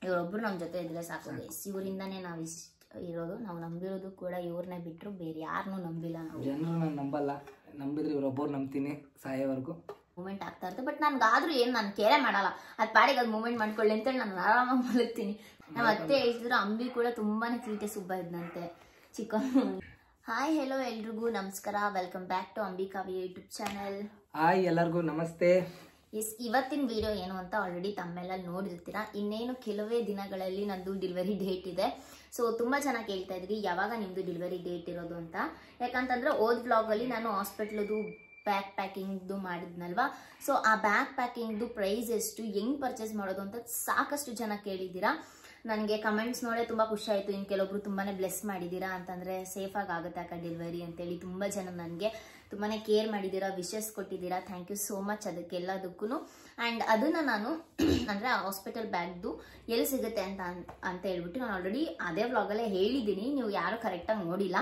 ಇವರೊಬ್ರು ನಮ್ಮ ಜೊತೆ ಇದ್ರೆ ಸಾಕು ಗೈಸ್. ಇವರಿಂದಾನೇ ನಾವು ಇರೋದು. ನಾವು ನಂಬಿರೋದು ಕೂಡ ಇವ್ರನ್ನೇ ಬಿಟ್ಟರು ಬೇರೆ ಯಾರನ್ನೂ ನಂಬಿಲ್ಲ ನಾವು. ಜನರು ನಾನು ನಂಬಲ್ಲ, ನಂಬಿದ್ರೆ ಇವರೊಬ್ಬರು ನಂಬ್ತೀನಿ ಸಾಯೋವರೆಗೂ. ಮೂಮೆಂಟ್ ಆಗ್ತಾ ಇರುತ್ತೆ, ಬಟ್ ನನ್ಗಾದ್ರೂ ಏನು ನಾನು ಕೇರೆ ಮಾಡಲ್ಲ. ಅದು ಪಾಡಿಗೆ ಅದು ಮೂಮೆಂಟ್ ಮಾಡ್ಕೊಳ್ಳಿ ಅಂತೇಳಿ ನಾನು ಆರಾಮಾಗಿ ಮಲಗ್ತೀನಿ. ನಾವು ಅತ್ತೆ ಹೇಳ್ತಿದ್ರು ಅಂಬಿ ಕೂಡ ತುಂಬಾನೇ ತೀಟೆ ಸುಬ್ಬ ಇದ್ದಂತೆ ಚಿಕನ್. ಹಾಯ್ ಹೆಲೋ ಎಲ್ರಿಗೂ ನಮಸ್ಕಾರ, welcome back to Ambikavi YouTube channel. Hi ಎಲ್ಲರಿಗೂ ನಮಸ್ತೆ. ಇವತ್ತಿನ ವಿಡಿಯೋ ಏನು ಅಂತ ಆಲ್ರೆಡಿ ತಮ್ಮೆಲ್ಲಲ್ಲಿ ನೋಡಿರ್ತೀರಾ. ಇನ್ನೇನು ಕೆಲವೇ ದಿನಗಳಲ್ಲಿ ನಂದು ಡೆಲಿವರಿ ಡೇಟ್ ಇದೆ. ಸೊ ತುಂಬ ಜನ ಕೇಳ್ತಾ ಇದ್ರಿ ಯಾವಾಗ ನಿಮ್ಮದು ಡೆಲಿವರಿ ಡೇಟ್ ಇರೋದು ಅಂತ. ಯಾಕಂತಂದ್ರೆ ಓದ್ ವ್ಲಾಗಲ್ಲಿ ನಾನು ಹಾಸ್ಪಿಟ್ಲದು ಬ್ಯಾಗ್ ಪ್ಯಾಕಿಂಗ್ದು ಮಾಡಿದ್ನಲ್ವಾ. ಸೊ ಆ ಬ್ಯಾಗ್ ಪ್ಯಾಕಿಂಗ್ದು ಪ್ರೈಸ್ ಎಷ್ಟು, ಹೆಂಗ್ ಪರ್ಚೇಸ್ ಮಾಡೋದು ಅಂತ ಸಾಕಷ್ಟು ಜನ ಕೇಳಿದ್ದೀರಾ. ನನಗೆ ಕಮೆಂಟ್ಸ್ ನೋಡೇ ತುಂಬ ಖುಷಿ ಆಯಿತು. ಇನ್ನು ಕೆಲವೊಬ್ರು ತುಂಬಾ ಬ್ಲೆಸ್ ಮಾಡಿದ್ದೀರಾ, ಅಂತಂದರೆ ಸೇಫಾಗಿ ಆಗುತ್ತೆ ಅಕ್ಕ ಡೆಲಿವರಿ ಅಂತೇಳಿ ತುಂಬ ಜನ ನನಗೆ ತುಂಬಾ ಕೇರ್ ಮಾಡಿದ್ದೀರಾ, ವಿಶಸ್ ಕೊಟ್ಟಿದ್ದೀರಾ. ಥ್ಯಾಂಕ್ ಯು ಸೋ ಮಚ್ ಅದಕ್ಕೆಲ್ಲದಕ್ಕೂ. ಆ್ಯಂಡ್ ಅದನ್ನು ನಾನು ಅಂದರೆ ಹಾಸ್ಪಿಟಲ್ ಬ್ಯಾಗ್ದು ಎಲ್ಲಿ ಸಿಗುತ್ತೆ ಅಂತ ಹೇಳ್ಬಿಟ್ಟು ನಾನು ಆಲ್ರೆಡಿ ಅದೇ ವ್ಲಾಗಲ್ಲೇ ಹೇಳಿದ್ದೀನಿ. ನೀವು ಯಾರು ಕರೆಕ್ಟಾಗಿ ನೋಡಿಲ್ಲ.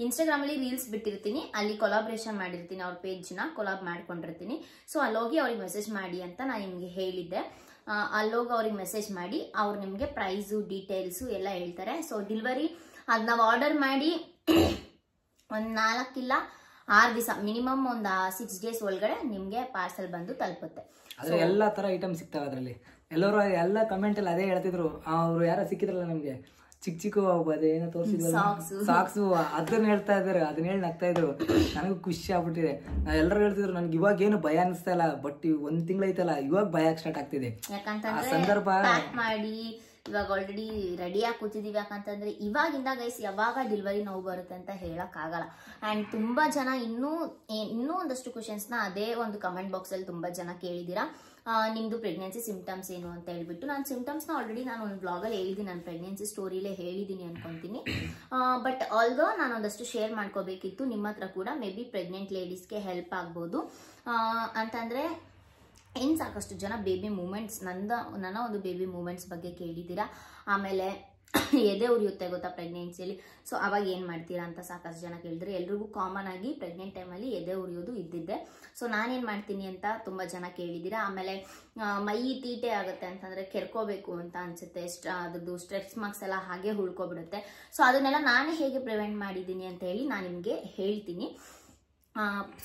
ಇನ್ಸ್ಟಾಗ್ರಾಮಲ್ಲಿ ರೀಲ್ಸ್ ಬಿಟ್ಟಿರ್ತೀನಿ, ಅಲ್ಲಿ ಕೊಲಾಬ್ರೇಷನ್ ಮಾಡಿರ್ತೀನಿ, ಅವ್ರ ಪೇಜ್ನ ಕೊಲಾಬ್ ಮಾಡ್ಕೊಂಡಿರ್ತೀನಿ. ಸೊ ಅಲ್ಲೋಗಿ ಅವ್ರಿಗೆ ಮೆಸೇಜ್ ಮಾಡಿ ಅಂತ ನಾನು ನಿಮಗೆ ಹೇಳಿದ್ದೆ. ಅಲ್ಲೋಗಿ ಅವ್ರಿಗೆ ಮೆಸೇಜ್ ಮಾಡಿ ಅವ್ರು ನಿಮಗೆ ಪ್ರೈಸು ಡೀಟೇಲ್ಸು ಎಲ್ಲ ಹೇಳ್ತಾರೆ. ಸೊ ಡೆಲಿವರಿ ಅದು ನಾವು ಆರ್ಡರ್ ಮಾಡಿ ಒಂದು 4 ಇಲ್ಲ 6 ದಿವಸ ಮಿನಿಮಮ್ ಒಂದು 6 days ಒಳಗಡೆ ನಿಮಗೆ ಪಾರ್ಸಲ್ ಬಂದು ತಲುಪುತ್ತೆ. ಅದ್ರ ಎಲ್ಲಾ ತರ ಐಟಮ್ ಸಿಗ್ತಾವೆ ಅದರಲ್ಲಿ. ಎಲ್ಲರೂ ಎಲ್ಲ ಕಮೆಂಟ್ ಅಲ್ಲಿ ಅದೇ ಹೇಳ್ತಿದ್ರು. ಅವ್ರು ಯಾರೋ ಸಿಕ್ಕಿದ್ರಲ್ಲ ನಮ್ಗೆ ಚಿಕ್ಕ ಚಿಕ್ಕ ಏನೋ ತೋರಿಸಿದ್ವಲ್ಲ ಸಾಕ್ಸು, ಅದನ್ನ ಹೇಳ್ತಾ ಇದಾರೆ, ಅದನ್ನ ಹೇಳಿ ನಗ್ತಾ ಇದ್ರು. ನನಗೂ ಖುಷಿ ಆಗ್ಬಿಟ್ಟಿದೆ. ಎಲ್ಲರೂ ಹೇಳ್ತಿದ್ರು ನನ್ಗೆ ಇವಾಗ ಏನು ಭಯ ಅನಿಸ್ತಾ ಇಲ್ಲ, ಬಟ್ 1 ತಿಂಗಳು ಐತಲ್ಲ ಇವಾಗ ಭಯ ಸ್ಟಾರ್ಟ್ ಆಗ್ತಿದೆ. ಯಾಕಂತಂದ್ರೆ ಸಂದರ್ಭ ಮಾಡಿ ಇವಾಗ ಆಲ್ರೆಡಿ ರೆಡಿಯಾಗಿ ಕೂತಿದೀವಿ. ಯಾಕಂತಂದ್ರೆ ಇವಾಗಿಂದ ಗೈಸ್ ಯಾವಾಗ ಡೆಲಿವರಿ ನೋವು ಬರುತ್ತೆ ಅಂತ ಹೇಳಕ್ ಆಗಲ್ಲ. ಅಂಡ್ ತುಂಬಾ ಜನ ಇನ್ನೂ ಒಂದಷ್ಟು ಕ್ವಶನ್ಸ್ನ ಅದೇ ಒಂದು ಕಮೆಂಟ್ ಬಾಕ್ಸ್ ಅಲ್ಲಿ ತುಂಬಾ ಜನ ಕೇಳಿದೀರಾ. ನಿಮ್ದು ಪ್ರೆಗ್ನೆನ್ಸಿ ಸಿಂಪ್ಟಮ್ಸ್ ಏನು ಅಂತ ಹೇಳ್ಬಿಟ್ಟು. ನಾನು ಸಿಂಪ್ಟಮ್ಸ್ನ ಆಲ್ರೆಡಿ ನಾನು ಒಂದು ಬ್ಲಾಗಲ್ಲಿ ಹೇಳಿದ್ದೀನಿ, ನಾನು ಪ್ರೆಗ್ನೆನ್ಸಿ ಸ್ಟೋರಿಲೇ ಹೇಳಿದ್ದೀನಿ ಅನ್ಕೊಂತೀನಿ. ಬಟ್ ಆಲ್ದೋ ನಾನು ಒಂದಷ್ಟು ಶೇರ್ ಮಾಡ್ಕೋಬೇಕಿತ್ತು ನಿಮ್ಮ ಹತ್ರ ಕೂಡ. ಮೇ ಬಿ ಪ್ರೆಗ್ನೆಂಟ್ ಲೇಡೀಸ್ಗೆ ಹೆಲ್ಪ್ ಆಗ್ಬೋದು ಅಂತಂದ್ರೆ ಇನ್ನು ಸಾಕಷ್ಟು ಜನ ಬೇಬಿ ಮೂಮೆಂಟ್ಸ್ ನನ್ನ ಒಂದು ಬೇಬಿ ಮೂಮೆಂಟ್ಸ್ ಬಗ್ಗೆ ಕೇಳಿದ್ದೀರಾ. ಆಮೇಲೆ ಎದೆ ಉರಿಯುತ್ತೆ ಗೊತ್ತಾ ಪ್ರೆಗ್ನೆನ್ಸಿಯಲ್ಲಿ, ಸೊ ಅವಾಗ ಏನು ಮಾಡ್ತೀರಾ ಅಂತ ಸಾಕಷ್ಟು ಜನ ಕೇಳಿದ್ರೆ. ಎಲ್ರಿಗೂ ಕಾಮನ್ ಆಗಿ ಪ್ರೆಗ್ನೆಂಟ್ ಟೈಮಲ್ಲಿ ಎದೆ ಉರಿಯೋದು ಇದ್ದಿದ್ದೆ. ಸೊ ನಾನೇನು ಮಾಡ್ತೀನಿ ಅಂತ ತುಂಬ ಜನ ಕೇಳಿದ್ದೀರಾ. ಆಮೇಲೆ ಮೈ ತೀಟೆ ಆಗುತ್ತೆ ಅಂತಂದರೆ ಕೆರ್ಕೋಬೇಕು ಅಂತ ಅನಿಸುತ್ತೆ, ಅದ್ರದ್ದು ಸ್ಟ್ರೆಚ್ ಮಾರ್ಕ್ಸ್ ಎಲ್ಲ ಹಾಗೆ ಉಳ್ಕೊಬಿಡುತ್ತೆ. ಸೊ ಅದನ್ನೆಲ್ಲ ನಾನೇ ಹೇಗೆ ಪ್ರಿವೆಂಟ್ ಮಾಡಿದ್ದೀನಿ ಅಂತ ಹೇಳಿ ನಾನು ನಿಮಗೆ ಹೇಳ್ತೀನಿ.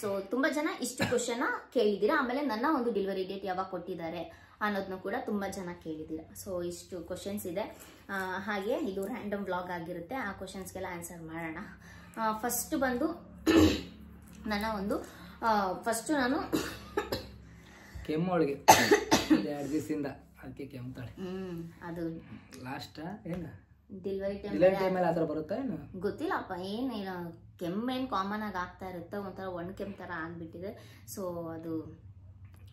ಸೊ ತುಂಬ ಜನ ಇಷ್ಟು ಕ್ವಶನ್ ಕೇಳಿದ್ದೀರಾ. ಆಮೇಲೆ ನನ್ನ ಒಂದು ಡೆಲಿವರಿ ಡೇಟ್ ಯಾವಾಗ ಕೊಟ್ಟಿದ್ದಾರೆ ಅನ್ನೋದನ್ನು ಕೂಡ ತುಂಬ ಜನ ಕೇಳಿದ್ದೀರಾ. ಸೊ ಇಷ್ಟು ಕ್ವಶನ್ಸ್ ಇದೆ. ಹಾಗೆ ಇದು ರ್ಯಾಂಡಮ್ ವ್ಲಾಗ್ ಆಗಿರುತ್ತೆ. ಆ ಕ್ವಶನ್ಸ್ಗೆಲ್ಲ ಆನ್ಸರ್ ಮಾಡೋಣ. ಫಸ್ಟ್ ಬಂದು ನನ್ನ ಒಂದು ನಾನು ಕೆಮ್ಮೊಳಗೆ 2 ದಿವಸದಿಂದ ಅದಕ್ಕೆ ಕೆಮ್ತಾಳೆ. ಅದು ಲಾಸ್ಟ್ ಏನು ಡೆಲಿವರಿ ಟೈಮಲ್ಲಿ ಆ ಥರ ಬರುತ್ತಾ ಏನು ಗೊತ್ತಿಲ್ಲಪ್ಪ. ಏನು ಕೆಮ್ಮೇನು ಕಾಮನ್ ಆಗಿ ಆಗ್ತಾ ಇರುತ್ತೆ, ಒಂಥರ ಒಣ ಕೆಮ್ಮು ಥರ ಆಗಿಬಿಟ್ಟಿದೆ. ಸೊ ಅದು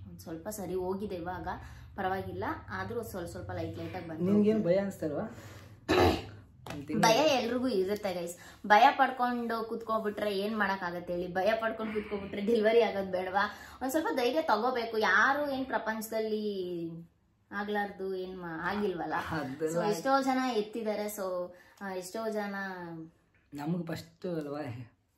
ಒಂದು ಸ್ವಲ್ಪ ಸರಿ ಹೋಗಿದೆ, ಇವಾಗ ಪರವಾಗಿಲ್ಲ. ಆದರೂ ಸ್ವಲ್ಪ ಲೈಟಾಗಿ ಬಂದು. ನಿಮ್ಗೇನು ಭಯ ಅನಿಸ್ತಾರವಾ? ಭಯ ಎಲ್ರಿಗೂ ಇರುತ್ತೆ ಗೈಸ್. ಭಯ ಪಡ್ಕೊಂಡು ಕುತ್ಕೊಬಿಟ್ರೆ ಏನ್ ಮಾಡಕ್ಕಾಗತ್ತೆ ಹೇಳಿ? ಭಯ ಪಡ್ಕೊಂಡು ಕುತ್ಕೊಬಿಟ್ರೆ ಡೆಲಿವರಿ ಆಗೋದು ಬೇಡವಾ? ಒಂದ್ ಸ್ವಲ್ಪ ಧೈರ್ಯ ತಗೋಬೇಕು. ಯಾರು ಏನ್ ಪ್ರಪಂಚದಲ್ಲಿ ಆಗ್ಲಾರ್ದು ಏನ್ ಆಗಿಲ್ವಲ್ಲ. ಸೊ ಎಷ್ಟೋ ಜನ ಎತ್ತಿದ್ದಾರೆ. ಸೊ ಎಷ್ಟೋ ಜನ ನಮ್ಗೆ ಫಸ್ಟ್ ಅಲ್ವಾ,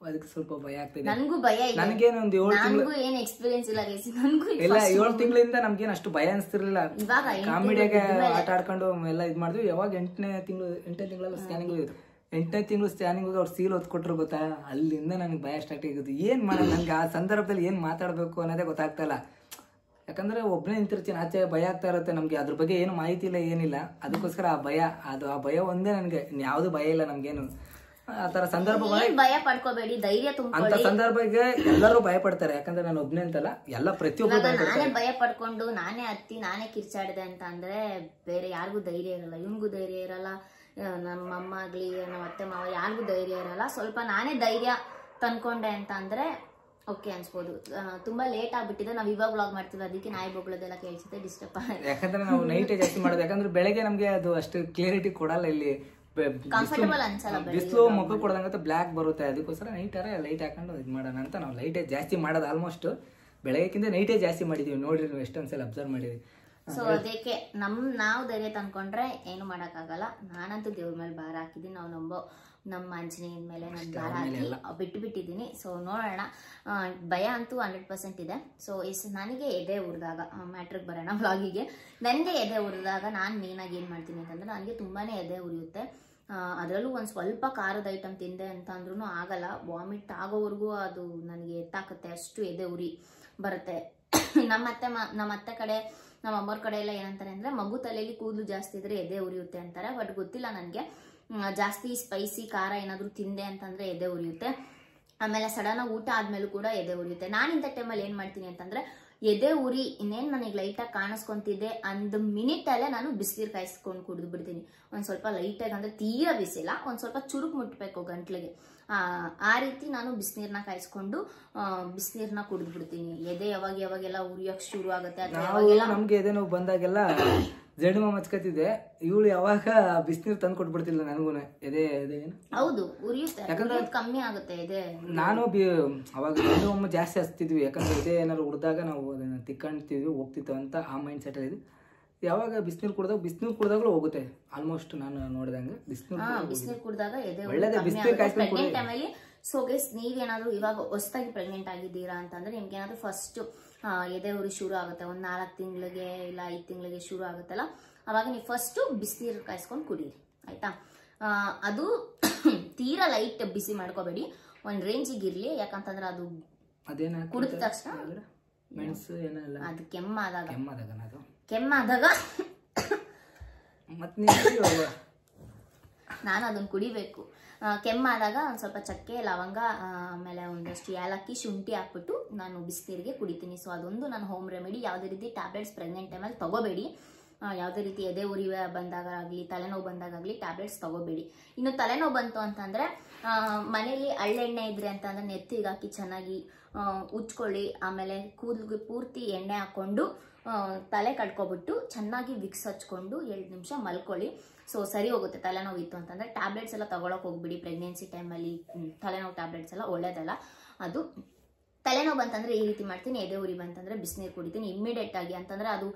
ಅದಕ್ಕೆ ಸ್ವಲ್ಪ ಭಯ ಆಗ್ತಿದೆ. ನನ್ಗೂ ಭಯ ಇದೆ. ನನಗೇನು ಒಂದು 7 ತಿಂಗಳು ಏನ್ ಎಕ್ಸ್ಪೀರಿಯನ್ಸ್ ಇಲ್ಲ ಗೈಸ್. ನನ್ಗೂ ಇಲ್ಲ 7 ತಿಂಗಳಿಂದ ನಮ್ಗೇನು ಅಷ್ಟು ಭಯ ಅನಿಸ್ತಿರ್ಲಿಲ್ಲ. ಕಾಮಿಡಿಯಾಗೆ ಆಟ ಆಡ್ಕೊಂಡು ಎಲ್ಲ ಇದ್ ಮಾಡಿದ್ವಿ. ಯಾವಾಗ 8ನೇ ತಿಂಗಳಲ್ಲಿ ಸ್ಕ್ಯಾನಿಂಗ್ 8ನೇ ತಿಂಗಳು ಸ್ಕ್ಯಾನಿಂಗ್ ಅವ್ರು ಸೀಲ್ ಹೊತ್ಕೊಟ್ರು ಗೊತ್ತಾ, ಅಲ್ಲಿಂದ ನನಗೆ ಭಯ ಸ್ಟಾರ್ಟ್ ಆಗಿದ್ದು. ಏನ್ ಮಾಡೋದು, ನನ್ಗೆ ಆ ಸಂದರ್ಭದಲ್ಲಿ ಏನ್ ಮಾತಾಡ್ಬೇಕು ಅನ್ನೋದೇ ಗೊತ್ತಾಗ್ತಾ ಇಲ್ಲ. ಯಾಕಂದ್ರೆ ಒಬ್ಬನೇ ನಿಂತಿರ್ತೀನಿ, ಆಚೆ ಭಯ ಆಗ್ತಾ ಇರುತ್ತೆ. ನಮ್ಗೆ ಅದ್ರ ಬಗ್ಗೆ ಏನು ಮಾಹಿತಿ ಇಲ್ಲ, ಏನಿಲ್ಲ. ಅದಕ್ಕೋಸ್ಕರ ಆ ಭಯ ಒಂದೇ. ನನ್ಗೆ ಯಾವ್ದು ಭಯ ಇಲ್ಲ ನಮ್ಗೇನು. ಆತರ ಸಂದರ್ಭ ಭಯ ಪಡ್ಕೋಬೇಡಿ, ಧೈರ್ಯ ಅಂತ ಸಂದರ್ಭಕ್ಕೆ ಎಲ್ಲರೂ ಭಯ ಪಡ್ತಾರೆ. ಯಾಕಂದ್ರೆ ನಾನು ಒಬ್ನೇ ಅಂತಲ್ಲ, ಎಲ್ಲ ಪ್ರತಿಯೊಬ್ಬರು ನಾನೇ ಭಯ ಪಡ್ಕೊಂಡು ನಾನೇ ನಾನೇ ಕಿರ್ಚಾಡಿದೆ ಅಂತ ಅಂದ್ರೆ ಬೇರೆ ಯಾರಿಗೂ ಧೈರ್ಯ ಇರಲ್ಲ. ಇವನ್ಗೂ ಧೈರ್ಯ ಇರಲ್ಲ, ನಮ್ಮ ಅಮ್ಮ ಆಗ್ಲಿ ನಮ್ಮ ಅತ್ತೆ ಮಾವ ಯಾರಿಗೂ ಧೈರ್ಯ ಇರಲ್ಲ. ಸ್ವಲ್ಪ ನಾನೇ ಧೈರ್ಯ ತಂದ್ಕೊಂಡೆ ಅಂತ ಅಂದ್ರೆ ಓಕೆ ಅನ್ಸ್ಬೋದು. ತುಂಬಾ ಲೇಟ್ ಆಗ್ಬಿಟ್ಟಿದೆ. ನಾವು ಇವಾಗ ವ್ಲಾಗ್ ಮಾಡ್ತೀವಿ, ಅದಕ್ಕೆ ನಾಯಿ ಬೊಗಳದೆಲ್ಲ ಕೇಳಿಸುತ್ತೆ, ಡಿಸ್ಟರ್ಬ್. ಯಾಕಂದ್ರೆ ನಾವು ನೈಟೇ ಜಾಸ್ತಿ ಮಾಡೋದು. ಯಾಕಂದ್ರೆ ಬೆಳಗ್ಗೆ ನಮ್ಗೆ ಅದು ಅಷ್ಟು ಕ್ಲಿಯರಿಟಿ ಕೊಡಲ್ಲ. ಇಲ್ಲಿ ಬಿಸಿಲು ಮುಖ ಕೊಡದಂಗ ಬ್ಲ್ಯಾಕ್ ಬರುತ್ತೆ. ಅದಕ್ಕೋಸ್ಕರ ಲೈಟ್ ಹಾಕೊಂಡು ಇದು ಮಾಡೋಣ ಅಂತ ನಾವು ಲೈಟೇ ಜಾಸ್ತಿ ಮಾಡೋದು. ಆಲ್ಮೋಸ್ಟ್ ಬೆಳಗ್ಗೆಕ್ಕಿಂತ ನೈಟೇ ಜಾಸ್ತಿ ಮಾಡಿದೀವಿ. ನೋಡ್ರಿ ನೀವು ಎಷ್ಟೊಂದ್ಸಲ ಅಬ್ಸರ್ವ್ ಮಾಡಿದ್ವಿ. ಸೊ ಅದಕ್ಕೆ ನಾವು ಧೈರ್ಯ ತಂದ್ಕೊಂಡ್ರೆ ಏನು ಮಾಡೋಕ್ಕಾಗಲ್ಲ. ನಾನಂತೂ ದೇವ್ರ ಮೇಲೆ ಭಾರ ಹಾಕಿದ್ದೀನಿ. ನಾವು ನಮ್ಮ ಆಂಜನೇಯನ ಮೇಲೆ ನಾನು ಭಾರ ಹಾಕಿ ಬಿಟ್ಟಿದ್ದೀನಿ. ಸೊ ನೋಡೋಣ. ಭಯ ಅಂತೂ 100% ಇದೆ. ಸೊ ನನಗೆ ಎದೆ ಉರಿದಾಗ, ಮ್ಯಾಟ್ರಿಗೆ ಬರೋಣ ವ್ಲಾಗಿಗೆ, ನನಗೆ ಎದೆ ಉರಿದಾಗ ನಾನು ಮೇನಾಗಿ ಏನು ಮಾಡ್ತೀನಿ ಅಂತಂದ್ರೆ, ನನಗೆ ತುಂಬಾ ಎದೆ ಉರಿಯುತ್ತೆ. ಅದರಲ್ಲೂ ಒಂದು ಸ್ವಲ್ಪ ಖಾರದ ಐಟಮ್ ತಿಂದೆ ಅಂತ ಅಂದ್ರೂ ಆಗಲ್ಲ, ವಾಮಿಟ್ ಆಗೋವರೆಗೂ ಅದು ನನಗೆ ಎತ್ತಾಕತ್ತೆ, ಅಷ್ಟು ಎದೆ ಉರಿ ಬರುತ್ತೆ. ನಮ್ಮ ಅತ್ತೆ ಕಡೆ, ನಮ್ಮ ಅಮ್ಮವ್ರ ಕಡೆ ಎಲ್ಲ ಏನಂತಾರೆ ಅಂದರೆ, ಮಗು ತಲೆಯಲ್ಲಿ ಕೂದಲು ಜಾಸ್ತಿ ಇದ್ರೆ ಎದೆ ಉರಿಯುತ್ತೆ ಅಂತಾರೆ. ಬಟ್ ಗೊತ್ತಿಲ್ಲ ನನಗೆ, ಜಾಸ್ತಿ ಸ್ಪೈಸಿ ಖಾರ ಏನಾದರೂ ತಿಂದೆ ಅಂತಂದರೆ ಎದೆ ಉರಿಯುತ್ತೆ. ಆಮೇಲೆ ಸಡನ್ನಾಗಿ ಊಟ ಆದಮೇಲೂ ಕೂಡ ಎದೆ ಉರಿಯುತ್ತೆ. ನಾನು ಇಂಥ ಟೈಮಲ್ಲಿ ಏನು ಮಾಡ್ತೀನಿ ಅಂತಂದರೆ, ಎದೆ ಉರಿ ಇನ್ನೇನು ನನಗೆ ಲೈಟಾಗಿ ಕಾಣಿಸ್ಕೊಂತಿದ್ದೆ ಒಂದು ಮಿನಿಟಲ್ಲೇ ನಾನು ಬಿಸಿನೀರು ಕಾಯಿಸ್ಕೊಂಡು ಕುಡಿದು ಬಿಡ್ತೀನಿ. ಒಂದು ಸ್ವಲ್ಪ ಲೈಟಾಗಿ, ಅಂದರೆ ತೀರಾ ಬಿಸಿಲ್ಲ, ಒಂದು ಸ್ವಲ್ಪ ಚುರುಕು ಮುಟ್ಟಬೇಕು ಗಂಟ್ಲಿಗೆ, ಆ ರೀತಿ ನಾನು ಬಿಸಿನೀರನ್ನ ಕಾಯಿಸ್ಕೊಂಡು ಬಿಸಿನೀರನ್ನ ಕುಡಿದು ಬಿಡ್ತೀನಿ. ಎದೆ ಯಾವಾಗೆಲ್ಲ ಉರಿಯೋಕೆ ಶುರು ಆಗುತ್ತೆ. ನಮ್ಗೆ ಎದೆ ನೋವು ಬಂದಾಗೆಲ್ಲ ಜೇಡು ಮಚ್ಕತಿದ್ದೆ, ಇವಳು ಯಾವಾಗ ಬಿಸಿನೀರು ತಂದು ಕೊಟ್ಬಿಡ್ತಿಲ್ಲ ನನಗೂ ಎದೆ ಏನು. ಹೌದು, ಉರಿಯುತ್ತೆ, ಯಾಕಂದ್ರೆ ಕಮ್ಮಿ ಆಗುತ್ತೆ ಎದೆ. ನಾನು ಅವಾಗ ಜೇಡು ಅಮ್ಮ ಜಾಸ್ತಿ ಹಚ್ತಿದ್ವಿ, ಯಾಕಂದ್ರೆ ಎದೆ ಏನಾದ್ರು ಉಡ್ದಾಗ ನಾವು ಅದನ್ನ ತಿಕ್ಕೊಂಡ್ತಿದ್ವಿ, ಹೋಗ್ತಿತ್ತು ಅಂತ ಆ ಮೈಂಡ್ ಸೆಟ್ ಅಲ್ಲಿ. ಯಾವಾಗ ಬಿಸಿನೀರು ಕುಡ್ದಾಗಲೂ ಹೋಗುತ್ತೆ ಆಲ್ಮೋಸ್ಟ್. ನಾನು ನೋಡಿದಂಗೆ ಬಿಸಿನೀರು ಕುಡಿದಾಗ ಎದೆ ಪ್ರೆಗ್ನೆಂಟ್ ಟೈಮಲ್ಲಿ. ಸೊ ಗೈಸ್, ನೀವೇನಾದ್ರೂ ಇವಾಗ ಹೊಸದಾಗಿ ಪ್ರೆಗ್ನೆಂಟ್ ಆಗಿದ್ದೀರಾ ಅಂತಂದ್ರೆ, ನಿಮ್ಗೆ ಏನಾದ್ರು ಫಸ್ಟ್ ಎದೆ ಉರಿ ಶುರು ಆಗುತ್ತೆ, ಒಂದು 4 ತಿಂಗಳಿಗೆ ಇಲ್ಲ 5 ತಿಂಗಳಿಗೆ ಶುರು ಆಗುತ್ತಲ್ಲ, ಅವಾಗ ನೀವು ಫಸ್ಟ್ ಬಿಸಿನೀರು ಕಾಯಿಸ್ಕೊಂಡು ಕುಡೀರಿ, ಆಯ್ತಾ. ಅದು ತೀರಾ ಲೈಟ್ ಬಿಸಿ ಮಾಡ್ಕೋಬೇಡಿ, ಒಂದು ರೇಂಜಿಗೆ ಇರ್ಲಿ. ಯಾಕಂತಂದ್ರೆ ಅದು ಕುಡಿದ ತಕ್ಷಣ ಅದು ಕೆಮ್ಮಾದಾಗ ನಾನು ಅದನ್ನ ಕುಡಿಬೇಕು. ಕೆಮ್ಮಾದಾಗ ಒಂದು ಸ್ವಲ್ಪ ಚಕ್ಕೆ, ಲವಂಗ, ಆಮೇಲೆ ಒಂದಷ್ಟು ಏಲಕ್ಕಿ, ಶುಂಠಿ ಹಾಕ್ಬಿಟ್ಟು ನಾನು ಬಿಸಿನೀರಿಗೆ ಕುಡಿತೀನಿ. ಸೊ ಅದೊಂದು ನಾನು ಹೋಮ್ ರೆಮಿಡಿ. ಯಾವುದೇ ರೀತಿ ಟ್ಯಾಬ್ಲೆಟ್ಸ್ ಪ್ರೆಗ್ನೆಂಟ್ ಟೈಮಲ್ಲಿ ತಗೋಬೇಡಿ. ಯಾವುದೇ ರೀತಿ ಎದೆ ಉರಿ ಬಂದಾಗಲಿ, ತಲೆನೋವು ಬಂದಾಗಲಿ ಟ್ಯಾಬ್ಲೆಟ್ಸ್ ತಗೋಬೇಡಿ. ಇನ್ನು ತಲೆನೋವು ಬಂತು ಅಂತಂದರೆ, ಮನೇಲಿ ಹಳ್ಳೆಣ್ಣೆ ಇದ್ರೆ ಅಂತಂದರೆ ನೆತ್ತಿಗೆ ಹಾಕಿ ಚೆನ್ನಾಗಿ ಉಜ್ಕೊಳ್ಳಿ. ಆಮೇಲೆ ಕೂದಲಿಗೆ ಪೂರ್ತಿ ಎಣ್ಣೆ ಹಾಕ್ಕೊಂಡು ತಲೆ ಕಟ್ಕೊಬಿಟ್ಟು ಚೆನ್ನಾಗಿ ವಿಕ್ಸ್ ಹಚ್ಕೊಂಡು 2 ನಿಮಿಷ ಮಲ್ಕೊಳ್ಳಿ. ಸೊ ಸರಿ ಹೋಗುತ್ತೆ ತಲೆನೋವು ಇತ್ತು ಅಂತಂದರೆ. ಟ್ಯಾಬ್ಲೆಟ್ಸ್ ಎಲ್ಲ ತಗೊಳಕ್ಕೆ ಹೋಗ್ಬಿಡಿ ಪ್ರೆಗ್ನೆನ್ಸಿ ಟೈಮಲ್ಲಿ. ತಲೆನೋವು ಟ್ಯಾಬ್ಲೆಟ್ಸ್ ಎಲ್ಲ ಒಳ್ಳೇದಲ್ಲ. ಅದು ತಲೆನೋವು ಬಂತಂದರೆ ಈ ರೀತಿ ಮಾಡ್ತೀನಿ. ಎದೆ ಉರಿ ಬಂತಂದರೆ ಬಿಸಿನೀರು ಕುಡಿತೀನಿ ಇಮ್ಮಿಡಿಯೇಟ್ ಆಗಿ. ಅಂತಂದರೆ ಅದು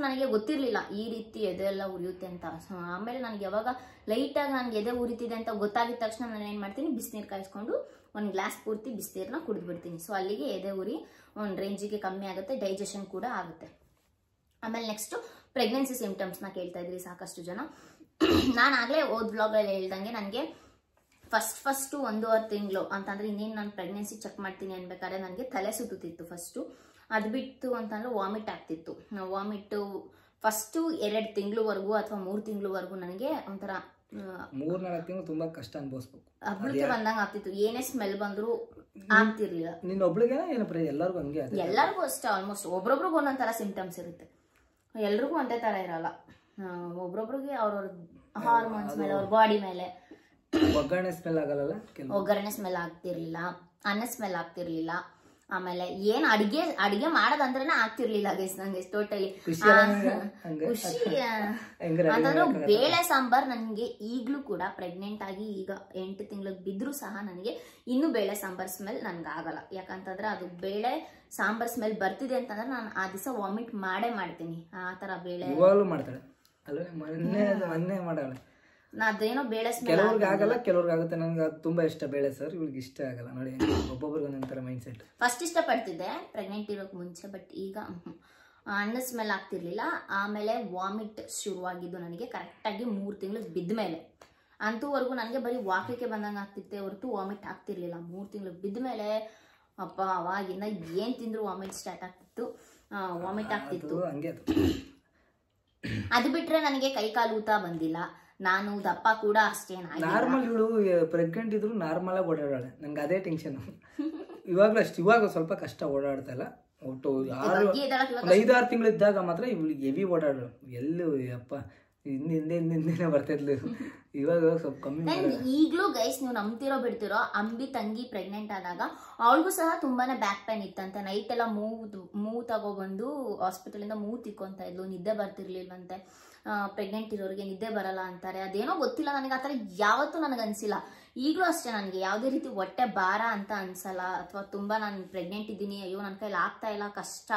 ನನಗೆ ಗೊತ್ತಿರಲಿಲ್ಲ ಈ ರೀತಿ ಎದೆ ಎಲ್ಲ ಉರಿಯುತ್ತೆ ಅಂತ. ಆಮೇಲೆ ನನಗೆ ಯಾವಾಗ ಲೈಟಾಗಿ ನನಗೆ ಎದೆ ಉರಿತಿದೆ ಅಂತ ಗೊತ್ತಾಗಿದ ತಕ್ಷಣ ನಾನು ಏನು ಮಾಡ್ತೀನಿ, ಬಿಸಿನೀರು ಕಾಯಿಸ್ಕೊಂಡು ಒಂದು ಗ್ಲಾಸ್ ಪೂರ್ತಿ ಬಿಸಿನೀರನ್ನ ಕುಡಿದ್ಬಿಡ್ತೀನಿ. ಸೊ ಅಲ್ಲಿಗೆ ಎದೆ ಉರಿ ಒಂದು ರೇಂಜಿಗೆ ಕಮ್ಮಿ ಆಗುತ್ತೆ, ಡೈಜೆಷನ್ ಕೂಡ ಆಗುತ್ತೆ. ಆಮೇಲೆ ನೆಕ್ಸ್ಟು ಪ್ರೆಗ್ನೆನ್ಸಿ ಸಿಂಪ್ಟಮ್ಸ್ನ ಕೇಳ್ತಾ ಇದ್ರಿ ಸಾಕಷ್ಟು ಜನ. ನಾನು ಆಗಲೇ ವ್ಲಾಗಲ್ಲಿ ಹೇಳ್ದಂಗೆ, ನನಗೆ ಫಸ್ಟು 1.5 ತಿಂಗಳು ಅಂತಂದರೆ, ಇನ್ನೇನು ನಾನು ಪ್ರೆಗ್ನೆನ್ಸಿ ಚೆಕ್ ಮಾಡ್ತೀನಿ ಅನ್ಬೇಕಾದ್ರೆ ನನಗೆ ತಲೆ ಸುತ್ತುತ್ತಿತ್ತು ಫಸ್ಟು. ಅದು ಬಿಟ್ಟು ಅಂತಂದರೆ ವಾಮಿಟ್ ಆಗ್ತಿತ್ತು. ವಾಮಿಟ್ಟು ಫಸ್ಟು 2 ತಿಂಗಳವರೆಗೂ ಅಥವಾ 3 ತಿಂಗಳವರೆಗೂ ನನಗೆ ಒಂಥರ 3-4 ತಿಂಗಳು ತುಂಬಾ ಕಷ್ಟ ಅನ್ಭವಿಸ್ಬೇಕು. ಅಬ್ಬಳಿಕೆ ಬಂದಂಗೆ ಆಗ್ತಿತ್ತು. ಏನೇ ಸ್ಮೆಲ್ ಬಂದರೂ ಆಗ್ತಿರ್ಲಿಲ್ಲ. ನಿನ್ನ ಒಬ್ಳಿಗೆ ಎಲ್ಲರಿಗೂ ಹಂಗೆ? ಎಲ್ಲರಿಗೂ ಅಷ್ಟೇ, ಆಲ್ಮೋಸ್ಟ್ ಒಬ್ರೊಬ್ರಿಗೆ ಒಂದೊಂದು ಥರ ಸಿಂಪ್ಟಮ್ಸ್ ಇರುತ್ತೆ, ಎಲ್ರಿಗೂ ಒಂದೇ ಥರ ಇರಲ್ಲ. ಒಬ್ರೊಬ್ರಿಗೆ ಅವ್ರವ್ರ ಹಾರ್ಮೋನ್ಸ್ ಮೇಲೆ, ಅವ್ರ ಬಾಡಿ ಮೇಲೆ. ಒಗ್ಗರಣೆ ಸ್ಮೆಲ್ ಆಗಲ್ಲ, ಒಗ್ಗರಣೆ ಸ್ಮೆಲ್ ಆಗ್ತಿರ್ಲಿಲ್ಲ, ಅನ್ನ ಸ್ಮೆಲ್ ಆಗ್ತಿರ್ಲಿಲ್ಲ. ಆಮೇಲೆ ಏನ್ ಅಡಿಗೆ ಮಾಡೋದಂದ್ರೆ ಆಗ್ತಿರ್ಲಿಲ್ಲ ಗೈಸ್ ನಂಗೆ ಟೋಟಲಿ. ಖುಷಿ ಅಂತಂದ್ರೆ ಬೇಳೆ ಸಾಂಬಾರ್ ನನಗೆ ಈಗಲೂ ಕೂಡ ಪ್ರೆಗ್ನೆಂಟ್ ಆಗಿ ಈಗ 8 ತಿಂಗಳಿಗೆ ಬಿದ್ರೂ ಸಹ ನನಗೆ ಇನ್ನೂ ಬೇಳೆ ಸಾಂಬಾರ್ ಸ್ಮೆಲ್ ನನ್ಗೆ ಆಗಲ್ಲ. ಯಾಕಂತಂದ್ರೆ ಅದು ಬೇಳೆ ಸಾಂಬಾರ್ ಸ್ಮೆಲ್ ಬರ್ತಿದೆ ಅಂತಂದ್ರೆ ನಾನು ಆ ದಿವಸ ವಾಮಿಟ್ ಮಾಡ್ತೀನಿ. ಆ ತರ ಬೇಳೆ ಮಾಡ್ತಾಳೆ ಅಲ್ಲೇ ಮಾಡಲ್ಲ. ಅದೇನೋ ಬೇಳೆ ಸ್ಮೆಲ್ ಕೆಲವ್ರಿಗೆ ಆಗಲ್ಲ, ಕೆಲವ್ರಿಗೆ ಆಗುತ್ತೆ. ನನಗೆ ಅದು ತುಂಬಾ ಇಷ್ಟ ಬೇಳೆ ಸರ್, ಇವ್ರಿಗೆ ಇಷ್ಟ ಆಗಲ್ಲ. ನೋಡಿ, ಒಬ್ಬೊಬ್ರಿಗೆ ಒಂದೊಂಥರ ಮೈಂಡ್ ಸೆಟ್. ಫಸ್ಟ್ ಇಷ್ಟಪಡ್ತಿದ್ದೆ ಪ್ರೆಗ್ನೆಂಟ್ ಇರೋಕೆ ಮುಂಚೆ, ಬಟ್ ಈಗ ಅನ್ನ ಸ್ಮೆಲ್ ಆಗ್ತಿರ್ಲಿಲ್ಲ. ಆಮೇಲೆ ವಾಮಿಟ್ ಶುರುವಾಗಿದ್ದು ನನಗೆ ಕರೆಕ್ಟಾಗಿ 3 ತಿಂಗಳು ಬಿದ್ದ ಮೇಲೆ. ಅಂತೂವರೆಗೂ ನನಗೆ ಬರೀ ವಾಕಲಿಕ್ಕೆ ಬಂದಂಗೆ ಆಗ್ತಿತ್ತೆ ಹೊರತು ವಾಮಿಟ್ ಆಗ್ತಿರ್ಲಿಲ್ಲ. 3 ತಿಂಗಳು ಬಿದ್ದ ಮೇಲೆ ಅಪ್ಪ ಅವಾಗಿಂದ ಏನು ತಿಂದ್ರು ವಾಮಿಟ್ ಸ್ಟಾರ್ಟ್ ಆಗ್ತಿತ್ತು, ವಾಮಿಟ್ ಆಗ್ತಿತ್ತು. ಅದು ಬಿಟ್ರೆ ನನಗೆ ಕೈಕಾಲು ಊತ ಬಂದಿಲ್ಲ. ನಾನು ದಪ್ಪ ಕೂಡ ಅಷ್ಟೇ. ನಾರ್ಮಲ್ ಇವಳು ಪ್ರೆಗ್ನೆಂಟ್ ಇದ್ರು ನಾರ್ಮಲ್ ಆಗಿ ಓಡಾಡಾಳೆ. ನಂಗೆ ಅದೇ ಟೆನ್ಷನ್. ಇವಾಗಲೂ ಅಷ್ಟು, ಇವಾಗ ಸ್ವಲ್ಪ ಕಷ್ಟ ಓಡಾಡ್ತಾ ಇಲ್ಲ. ಒಟ್ಟು 5-6 ತಿಂಗಳಿದ್ದಾಗ ಮಾತ್ರ ಇವಳಿಗೆ ಹೆವಿ ಓಡಾಡೋಳು. ಎಲ್ಲೂ ಅಪ್ಪ ಹಿಂದೆ ಬರ್ತಿದ್ಲು. ಇವಾಗ ಸ್ವಲ್ಪ ಕಮ್ಮಿ. ಈಗಲೂ ಗೈಸ್, ನೀವು ನಂಬ್ತಿರೋ ಬಿಡ್ತಿರೋ, ಅಂಬಿ ತಂಗಿ ಪ್ರೆಗ್ನೆಂಟ್ ಆದಾಗ ಅವಳಿಗೂ ಸಹ ತುಂಬಾನೇ ಬ್ಯಾಕ್ ಪೈನ್ ಇತ್ತಂತೆ. ನೈಟ್ ಎಲ್ಲ ಮೂವ್ ತಗೊಬಂದು ಹಾಸ್ಪಿಟಲಿಂದ ಮೂವ್ ತಿಕ್ಕೊಂತ ಇದ್ಲು. ನಿದ್ದೆ ಬರ್ತಿರ್ಲಿಲ್ವಂತೆ. ಪ್ರೆಗ್ನೆಂಟ್ ಇರೋರಿಗೆ ನಿದ್ದೆ ಬರಲ್ಲ ಅಂತಾರೆ. ಅದೇನೋ ಗೊತ್ತಿಲ್ಲ ನನಗೆ, ಆ ಥರ ಯಾವತ್ತೂ ನನಗೆ ಅನಿಸಿಲ್ಲ. ಈಗಲೂ ಅಷ್ಟೇ, ನನಗೆ ಯಾವುದೇ ರೀತಿ ಹೊಟ್ಟೆ ಭಾರ ಅಂತ ಅನ್ಸಲ್ಲ. ಅಥವಾ ತುಂಬ ನಾನು ಪ್ರೆಗ್ನೆಂಟ್ ಇದ್ದೀನಿ, ಅಯ್ಯೋ ನನ್ನ ಕೈಲಿ ಆಗ್ತಾ ಇಲ್ಲ, ಕಷ್ಟ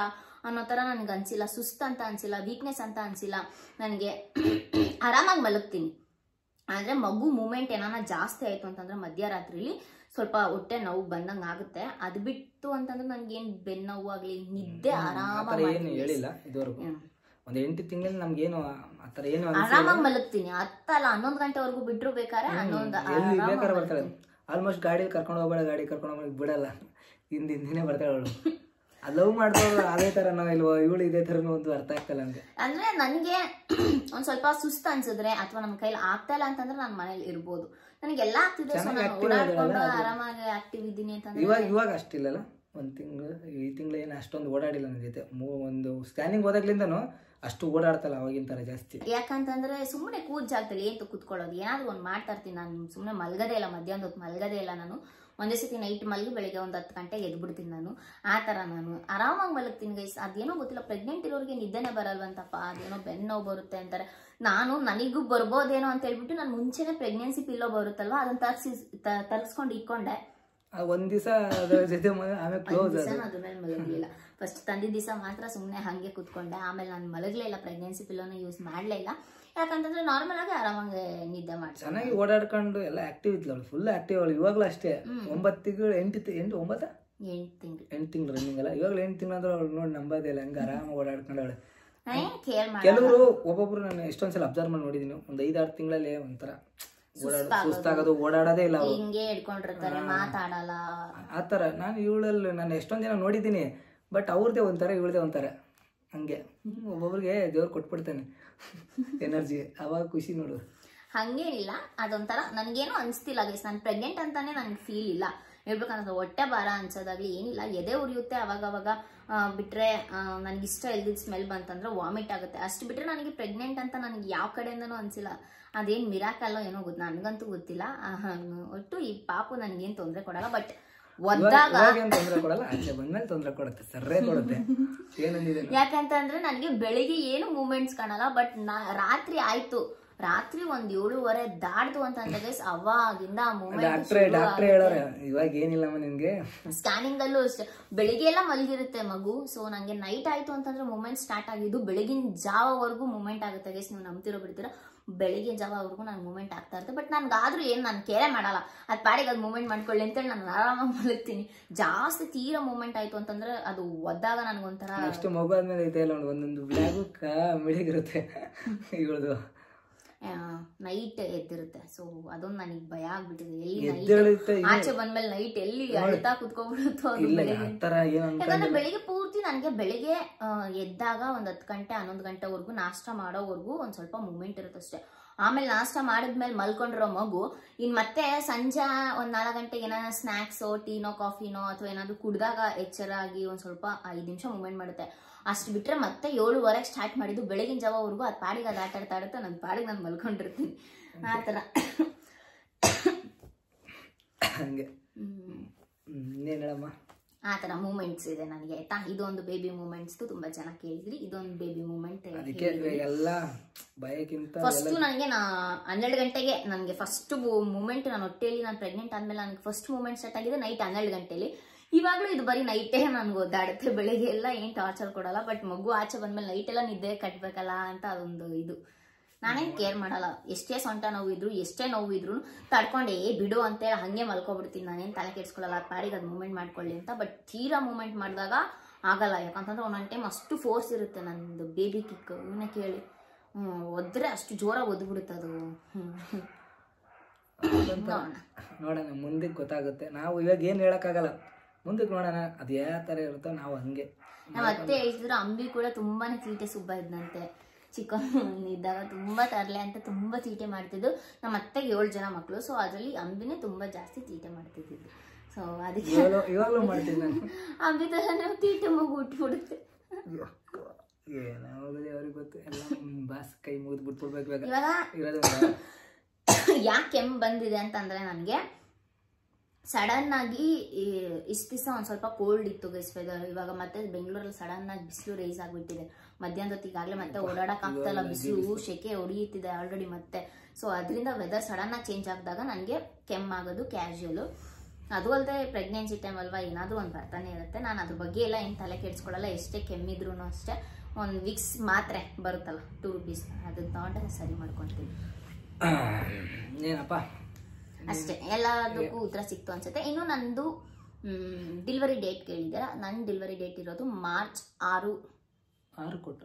ಅನ್ನೋ ಥರ ನನಗೆ ಅನಿಸಿಲ್ಲ, ಸುಸ್ತು ಅಂತ ಅನಿಸಿಲ್ಲ, ವೀಕ್ನೆಸ್ ಅಂತ ಅನಿಸಿಲ್ಲ. ನನಗೆ ಆರಾಮಾಗಿ ಮಲಗ್ತೀನಿ. ಆದರೆ ಮಗು ಮೂಮೆಂಟ್ ಏನಾನ ಜಾಸ್ತಿ ಆಯಿತು ಅಂತಂದ್ರೆ ಮಧ್ಯರಾತ್ರಿಲಿ ಸ್ವಲ್ಪ ಹೊಟ್ಟೆ ನೋವು ಬಂದಂಗೆ ಆಗುತ್ತೆ. ಅದು ಬಿಟ್ಟು ಅಂತಂದ್ರೆ ನನಗೇನು ಬೆನ್ನು ನೋವು ಆಗಲಿ, ನಿದ್ದೆ ಆರಾಮಾಗಿ ಹೇಳಿಲ್ಲ ಇದುವರೆಗೂ. ಒಂದು 8 ತಿಂಗಳಲ್ಲಿ ನಮ್ಗೇನು ಆ ಥರ ಏನು ಆರಾಮಾಗಿ ಮಲಗ್ತೀನಿ. 10 ಅಲ್ಲ 11 ಗಂಟೆವರೆಗೂ ಬಿಟ್ಟರು ಬೇಕಾದ್ರೆ 11 ಬೇಕಾದ್ರೆ ಬರ್ತಾಳೆ. ಆಲ್ಮೋಸ್ಟ್ ಗಾಡಿ ಕರ್ಕೊಂಡು ಹೋಗ್ಬೇಡ, ಗಾಡಿ ಕರ್ಕೊಂಡು ಹೋಗ್ಬೇಕು ಬಿಡಲ್ಲ, ಹಿಂದಿನೇ ಬರ್ತಾಳೆ ಅವಳು. ಲವ್ ಮಾಡ್ದವ್ರು ಅದೇ ತರ ನಾವ್ ಇಲ್ವೋ, ಇವಳು ಇದೇ ತರ ಒಂದು ಅರ್ಥ ಆಗ್ತಲ್ಲ ನನ್ಗೆ. ಅಂದ್ರೆ ನನಗೆ ಒಂದ್ ಸ್ವಲ್ಪ ಸುಸ್ತು ಅನ್ಸಿದ್ರೆ ಅಥವಾ ನಮ್ಮ ಕೈಲಿ ಆಗ್ತಾ ಇಲ್ಲ ಅಂತಂದ್ರೆ ನಾನು ಮನೇಲಿ ಇರ್ಬೋದು. ನನಗೆಲ್ಲ ಆಗ್ತಿದೆ, ಓಡಾಡ್ಕೊಂಡು ಆರಾಮಾಗಿ ಆಕ್ಟಿವ್ ಇದ್ದೀನಿ ಅಂತಂದ್ರೆ. ಇವಾಗ ಅಷ್ಟಿಲ್ಲಲ್ಲ, ಒಂದ್ ತಿಂಗಳು ಈ ತಿಂಗಳು ಏನು ಅಷ್ಟೊಂದು ಓಡಾಡಿಲ್ಲ ನನ್ನ ಜೊತೆ. ಒಂದು ಸ್ಕ್ಯಾನಿಂಗ್ ಹೋದಾಗ್ಲಿಂದನು ಅಷ್ಟು ಓಡಾಡ್ತಲ್ಲ ಅವಾಗಿನ ತರ ಜಾಸ್ತಿ. ಯಾಕಂತಂದ್ರೆ ಸುಮ್ಮನೆ ಕೂತ್ ಜಾಗದಲ್ಲಿ ಏನು ಕೂತ್ಕೊಳ್ಳೋದು, ಏನಾದ್ರು ಒಂದ್ ಮಾಡ್ತಾ ಇರ್ತೀನಿ ನಾನು. ಸುಮ್ಮನೆ ಮಲ್ಗದೇ ಇಲ್ಲ, ಮಧ್ಯಾಹ್ನದ ಹೊತ್ತು ಮಲ್ಗದೇ ಇಲ್ಲ ನಾನು. ಒಂದೇ ಸತಿ ನೈಟ್ ಮಲ್ಗಿ ಬೆಳಿಗ್ಗೆ ಒಂದು 10 ಗಂಟೆಗೆ ಎದ್ಬಿಡ್ತೀನಿ ನಾನು. ಆ ಥರ ನಾನು ಆರಾಮಾಗಿ ಮಲಗ್ತೀನಿ ಗೈಸ್. ಅದೇನೋ ಗೊತ್ತಿಲ್ಲ, ಪ್ರೆಗ್ನೆಂಟ್ ಇರೋರಿಗೆ ನಿದ್ದೆನೇ ಬರಲ್ವಂತಪ್ಪ, ಅದೇನೋ ಬೆನ್ನು ನೋವು ಬರುತ್ತೆ ಅಂತಾರೆ. ನನಗೂ ಬರ್ಬೋದೇನೋ ಅಂತ ಹೇಳ್ಬಿಟ್ಟು ನಾನು ಮುಂಚೆನೆ ಪ್ರೆಗ್ನೆನ್ಸಿ ಪಿಲ್ಲೋ ಬರುತ್ತಲ್ವಾ, ಅದನ್ನ ತರಿಸ್ಕೊಂಡು ಇಟ್ಕೊಂಡೆ. ಒಂದ್ ದಿವಸ ಅದ್ರ ಜೊತೆ ಆಮೇಲೆ ಕ್ಲೋಸ್ ಅದ್ರ ಮೇಲೆ ಮಲಗಲಿಲ್ಲ. ಫಸ್ಟ್ ತಂದಿದ್ದ ದಿವಸ ಮಾತ್ರ ಸುಮ್ಮನೆ ಹಾಗೆ ಕೂತ್ಕೊಂಡೆ. ಆಮೇಲೆ ನಾನು ಮಲಗಲೇ ಇಲ್ಲ, ಪ್ರೆಗ್ನೆನ್ಸಿ ಪಿಲ್ಲೋನ ಯೂಸ್ ಮಾಡಲೇ ಇಲ್ಲ. ಯಾಕಂತಂದ್ರೆ ನಾರ್ಮಲ್ ಆಗಿ ಆರಾಮಾಗಿ ನಿದ್ದೆ ಮಾಡಿ ಚೆನ್ನಾಗಿ ಓಡಾಡ್ಕೊಂಡು ಎಲ್ಲ ಆಕ್ಟಿವ್ ಇದ್ಲು, ಫುಲ್ ಆಕ್ಟಿವ್ ಅವಳು. ಇವಾಗ್ಲೂ ಅಷ್ಟೇ 9 ತಿಂಗಳು 8 ತಿಂಗಳು ರನ್ನಿಂಗ್ ಅಲ್ಲ, ಇವಾಗ್ಲೂ 8 ತಿಂಗಳು ಅಂದ್ರೆ ಅವ್ಳು ನೋಡಿ ನಂಬೋದೇ ಇಲ್ಲ, ಹಂಗ ಆರಾಮಾಗಿ ಓಡಾಡ್ಕೊಂಡವಳೆ. ಕೆಲವರು ಒಬ್ಬೊಬ್ರು ನಾನು ಎಷ್ಟೊಂದ್ಸಲ ಅಬ್ಸರ್ವ್ ಮಾಡಿ ನೋಡಿದೀನಿ, ಒಂದ್ 5-6 ತಿಂಗಳಲ್ಲಿ ಒಂಥರ ಸುಸ್ತಾಗೋದು, ಓಡಾಡೋದೇ ಇಲ್ಲ, ಹಿಂಗೆ ಹಿಡ್ಕೊಂಡಿರ್ತಾರೆ, ಮಾತಾಡಲ್ಲ ಆತರ. ನಾನು ಇವಳಲ್ಲಿ ನಾನು ಎಷ್ಟೊಂದ್ ಜನ ನೋಡಿದ್ದೀನಿ, ಬಟ್ ಅವ್ರದೇ ಒಂಥರ ಇವಳದೇ ಒಂಥರ ಹಂಗೆ. ಒಬ್ಬೊಬ್ರಿಗೆ ದೇವ್ರು ಕೊಟ್ಬಿಡ್ತಾನೆ ಎನರ್ಜಿ, ಅವಾಗ ಖುಷಿ ನೋಡು. ಹಂಗೇನಿಲ್ಲ, ಅದೊಂಥರ ನನಗೇನು ಅನಿಸ್ತಿಲ್ಲ ಗೈಸ್. ನಾನು ಪ್ರೆಗ್ನೆಂಟ್ ಅಂತಾನೆ ನನಗೆ ಫೀಲ್ ಇಲ್ಲ. ಹೇಳ್ಬೇಕಂದ್ರೆ ಹೊಟ್ಟೆ ಭಾರ ಅನ್ಸೋದಾಗ್ಲಿ ಏನಿಲ್ಲ. ಎದೆ ಉರಿಯುತ್ತೆ ಅವಾಗವಾಗ, ಬಿಟ್ರೆ ನನಗಿಷ್ಟ ಇಲ್ದಿದ್ದ ಸ್ಮೆಲ್ ಬಂತಂದ್ರೆ ವಾಮಿಟ್ ಆಗುತ್ತೆ, ಅಷ್ಟು ಬಿಟ್ರೆ ನನಗೆ ಪ್ರೆಗ್ನೆಂಟ್ ಅಂತ ನನಗೆ ಯಾವ ಕಡೆಯಿಂದನೂ ಅನಿಸಿಲ್ಲ. ಅದೇನು ಮಿರಾಕಲ್ಲೋ ಏನೋ ನನಗಂತೂ ಗೊತ್ತಿಲ್ಲ. ಒಟ್ಟು ಈ ಪಾಪು ನನಗೇನು ತೊಂದರೆ ಕೊಡಲ್ಲ. ಬಟ್ ಒದ್ದಾಗ ತೊಂದರೆ ಕೊಡಲ್ಲ, ಆಚೆ ಬಂದ್ಮೇಲೆ ತೊಂದರೆ ಕೊಡುತ್ತೆ, ಸರ್ರೇ ಕೊಡುತ್ತೆ. ಯಾಕಂತಂದ್ರೆ ನನಗೆ ಬೆಳಿಗ್ಗೆ ಏನು ಮೂಮೆಂಟ್ಸ್ ಕಾಣಲ್ಲ, ಬಟ್ ರಾತ್ರಿ ಆಯ್ತು, ರಾತ್ರಿ 7:30 ದಾಡ್ದು ಅಂತ ಗೈಸ್, ಅವಾಗಿಂದ ಡಾಕ್ಟ್ರೇ ಹೇಳೋರೆ ಇವಾಗ ಏನಿಲ್ಲ ನಿನ್ಗೆ. ಸ್ಕ್ಯಾನಿಂಗ್ ಅಲ್ಲೂ ಅಷ್ಟೇ ಬೆಳಿಗ್ಗೆ ಎಲ್ಲ ಮಲಗಿರುತ್ತೆ ಮಗು. ಸೊ ನಂಗೆ ನೈಟ್ ಆಯ್ತು ಅಂತಂದ್ರೆ ಮೂಮೆಂಟ್ ಸ್ಟಾರ್ಟ್ ಆಗಿದ್ದು ಬೆಳಗಿನ ಜಾವವರೆಗೂ ಮೂಮೆಂಟ್ ಆಗುತ್ತೆ ಗೈಸ್. ನೀವು ನಂಬ್ತಿರೋ ಬಿಡ್ತೀರಾ, ಬೆಳಿಗ್ಗೆ ಜಾವವರೆಗೂ ನಾನು ಮೂಮೆಂಟ್ ಆಗ್ತಾ ಇರುತ್ತೆ. ಬಟ್ ನನ್ಗಾದ್ರೂ ಏನು ನಾನು ಕೇರೆ ಮಾಡಲ್ಲ, ಅದು ಪಾಡಿಗೆ ಅದು ಮೂಮೆಂಟ್ ಮಾಡ್ಕೊಳ್ಳಿ ಅಂತೇಳಿ ನಾನು ಆರಾಮಾಗಿ ಮಲಗ್ತೀನಿ. ಜಾಸ್ತಿ ತೀರಾ ಮೂಮೆಂಟ್ ಆಯ್ತು ಅಂತಂದ್ರೆ ಅದು ಒದ್ದಾಗ ನನಗೊಂಥರ ಅಷ್ಟು ಮಗು ಆದ್ಮೇಲೆ ಇದೆ ಅಲ್ಲ, ಒಂದೊಂದು ಬ್ಲಾಗು ಮಿಡಿಗಿರುತ್ತೆ ಇವಳದು. ನೈಟ್ ಎದ್ದಿರುತ್ತೆ. ಸೊ ಅದೊಂದು ನನಗೆ ಭಯ ಆಗ್ಬಿಟ್ಟಿದೆ, ಎಲ್ಲಿ ಆಚೆ ಬಂದ್ಮೇಲೆ ನೈಟ್ ಎಲ್ಲಿ ಅಳ್ತಾ ಕುತ್ಕೊಂಡ್ಬಿಡುತ್ತೋ ಅದು. ಯಾಕಂದ್ರೆ ಬೆಳಿಗ್ಗೆ ಪೂರ್ತಿ ನನಗೆ ಬೆಳಿಗ್ಗೆ ಎದ್ದಾಗ ಒಂದು 10 ಗಂಟೆ 11 ಗಂಟೆವರೆಗೂ ನಾಷ್ಟ ಮಾಡೋವರೆಗೂ ಒಂದ್ ಸ್ವಲ್ಪ ಮೂಮೆಂಟ್ ಇರುತ್ತೆ ಅಷ್ಟೇ. ಆಮೇಲೆ ನಾಷ್ಟ ಮಾಡಿದ್ಮೇಲೆ ಮಲ್ಕೊಂಡಿರೋ ಮಗು ಮತ್ತೆ ಸಂಜೆ ಒಂದ್ 4 ಗಂಟೆಗೆ ಏನಾರ ಸ್ನಾಕ್ಸೋ ಟೀನೋ ಕಾಫಿನೋ ಅಥವಾ ಏನಾದ್ರು ಕುಡ್ದಾಗ ಎಚ್ಚರಾಗಿ ಒಂದ್ ಸ್ವಲ್ಪ 5 ನಿಮಿಷ ಮೂಮೆಂಟ್ ಮಾಡುತ್ತೆ. ಅಷ್ಟು ಬಿಟ್ರೆ ಮತ್ತೆ 7:30 ಸ್ಟಾರ್ಟ್ ಮಾಡಿದ್ದು ಬೆಳಗಿನ ಜಾವವರೆಗೂ ಅದು ಪಾಡಿಗೆ ಅದು ಆಟಾಡ್ತಾ ಇಡುತ್ತೆ, ನನ್ನ ಪಾಡಿಗೆ ನಾನು ಮಲ್ಕೊಂಡಿರ್ತೀನಿ. ಆ ಥರ ಹಂಗೆ ಆ ಥರ ಮೂಮೆಂಟ್ಸ್ ಇದೆ ನನಗೆ, ಆಯ್ತಾ. ಇದೊಂದು ಬೇಬಿ ಮೂಮೆಂಟ್ಸ್ ತುಂಬಾ ಜನ ಕೇಳಿದ್ರಿ, ಇದೊಂದು ಬೇಬಿ ಮೂಮೆಂಟ್. ಫಸ್ಟ್ ನನಗೆ 12 ಗಂಟೆಗೆ ನನಗೆ ಫಸ್ಟ್ ಮೂಮೆಂಟ್, ನಾನು ಹೊಟ್ಟೆಯಲ್ಲಿ ನಾನು ಪ್ರೆಗ್ನೆಂಟ್ ಆದ್ಮೇಲೆ ನನಗೆ ಫಸ್ಟ್ ಮೂಮೆಂಟ್ ಸ್ಟಾರ್ಟ್ ಆಗಿದೆ ನೈಟ್ 12 ಗಂಟೆಲಿ. ಇವಾಗಲೂ ಇದು ಬರೀ ನೈಟೇ ನನಗೆ ಓದಾಡುತ್ತೆ, ಬೆಳಿಗ್ಗೆ ಎಲ್ಲ ಏನು ಟಾರ್ಚರ್ ಕೊಡಲ್ಲ. ಬಟ್ ಮಗು ಆಚೆ ಬಂದ್ಮೇಲೆ ನೈಟ್ ಎಲ್ಲ ನಿದ್ದೆ ಕಟ್ಬೇಕಲ್ಲ ಅಂತ ಅದೊಂದು ಇದು. ನಾನೇನು ಕೇರ್ ಮಾಡಲ್ಲ, ಎಷ್ಟೇ ಸೊಂಟ ನೋವಿದ್ರು ಎಷ್ಟೇ ನೋವಿದ್ರು ತಡ್ಕೊಂಡೆ ಬಿಡು ಅಂತೇಳಿ ಹಂಗೆ ಮಲ್ಕೊಬಿಡ್ತೀನಿ. ನಾನೇನು ತಲೆ ಕೆಡ್ಸ್ಕೊಳ್ಳಲ್ಲ, ಪಾಡಿಗೆ ಅದು ಮೂಮೆಂಟ್ ಮಾಡ್ಕೊಳ್ಳಿ ಅಂತ. ಬಟ್ ತೀರಾ ಮೂಮೆಂಟ್ ಮಾಡಿದಾಗ ಆಗಲ್ಲ, ಯಾಕಂತಂದ್ರೆ ಒಂದೊಂದು ಟೈಮ್ ಅಷ್ಟು ಫೋರ್ಸ್ ಇರುತ್ತೆ ನಂದು ಬೇಬಿ ಕಿಕ್. ಇವನ್ನ ಕೇಳಿ ಒದ್ರೆ ಅಷ್ಟು ಜೋರಾಗಿ ಒದ್ಬಿಡುತ್ತೆ ಅದು. ನೋಡೋಣ ಮುಂದಕ್ಕೆ ಗೊತ್ತಾಗುತ್ತೆ. ನಾವು ಇವಾಗ ಏನು ಹೇಳಕ್ಕಾಗಲ್ಲ, ಮುಂದಕ್ಕೆ ನೋಡೋಣ ಅದು ಯಾವ ಥರ ಇರುತ್ತೋ ನಾವು ಹಂಗೆ. ನಮ್ಮ ಅತ್ತೆ ಹೇಳ್ತಿದ್ರು ಅಂಬಿ ಕೂಡ ತುಂಬಾನೇ ತೀಟೆ ಸುಬ್ಬ ಇದ್ದಂತೆ, ಚಿಕ್ಕವನಿದ್ದಾಗ ತುಂಬಾ ತರಲೆ ಅಂತ ತುಂಬಾ ತೀಟೆ ಮಾಡ್ತಿದ್ದು. ನಮ್ಮ ಅತ್ತೆಗೆ 7 ಜನ ಮಕ್ಕಳು, ಸೊ ಅದರಲ್ಲಿ ಅಂಬಿನೇ ತುಂಬಾ ಜಾಸ್ತಿ ತೀಟೆ ಮಾಡ್ತಿದ್ದು. ಸೊ ಅದಕ್ಕೆ ಇವಾಗಲೂ ಮಾಡ್ತೀನಿ ನಾನು. ಅಂಬಿ ತರ ತೀಟೆ ಮಗು ಉಟ್ಬಿಡುತ್ತೆ. ಅವ್ರಿಗೆ ಗೊತ್ತು ಎಲ್ಲ, ಬಾಸ್ ಕೈ ಮುಗಿದು ಬಿಟ್ಬಿಡ್ಬೇಕು. ಇವಾಗ ಯಾಕೆ ಕೆಮ್ಮು ಬಂದಿದೆ ಅಂತಂದ್ರೆ ನನಗೆ ಸಡನ್ ಆಗಿ ಇಷ್ಟು ದಿವಸ ಒಂದು ಸ್ವಲ್ಪ ಕೋಲ್ಡ್ ಇತ್ತು ಗೈಸ್ ವೆದರ್. ಇವಾಗ ಮತ್ತೆ ಬೆಂಗಳೂರಲ್ಲಿ ಸಡನ್ ಆಗಿ ಬಿಸಿಲು ರೈಸ್ ಆಗಿಬಿಟ್ಟಿದೆ. ಮಧ್ಯಾಹ್ನದ ಹೊತ್ತಿಗಾಗಲೇ ಮತ್ತೆ ಓಡಾಡಕ್ ಆಗ್ತಲ್ಲ, ಬಿಸಿಲು ಶೆಕೆ ಹೊಡಿಯುತ್ತಿದೆ ಆಲ್ರೆಡಿ ಮತ್ತೆ. ಸೊ ಅದರಿಂದ ವೆದರ್ ಸಡನ್ ಆಗಿ ಚೇಂಜ್ ಆಗಿದಾಗ ನನಗೆ ಕೆಮ್ಮಾಗೋದು ಕ್ಯಾಶುಯಲು. ಅದು ಅಲ್ಲದೆ ಪ್ರೆಗ್ನೆನ್ಸಿ ಟೈಮ್ ಅಲ್ವಾ, ಏನಾದರೂ ಒಂದು ಬರ್ತಾನೆ ಇರುತ್ತೆ. ನಾನು ಅದ್ರ ಬಗ್ಗೆ ಎಲ್ಲ ಏನು ತಲೆ ಕೆಡಿಸ್ಕೊಳ್ಳಲ್ಲ. ಎಷ್ಟೇ ಕೆಮ್ಮಿದ್ರು ಅಷ್ಟೇ ಒಂದು ವಿಕ್ಸ್ ಮಾತ್ರೆ ಬರುತ್ತಲ್ಲ ₹2, ಅದು ತಗೊಂಡು ಸರಿ ಮಾಡ್ಕೊತೀನಿ ಏನಪ್ಪ ಅಷ್ಟೇ. ಎಲ್ಲದಕ್ಕೂ ಉತ್ತರ ಸಿಕ್ತು ಅನ್ಸುತ್ತೆ. ಇನ್ನು ನಂದು ಡೆಲಿವರಿ ಡೇಟ್ ಕೇಳಿದ್ದೀರಾ. ನನ್ನ ಡೆಲಿವರಿ ಡೇಟ್ ಇರೋದು ಮಾರ್ಚ್ 6 ಕೊಟ್ಟ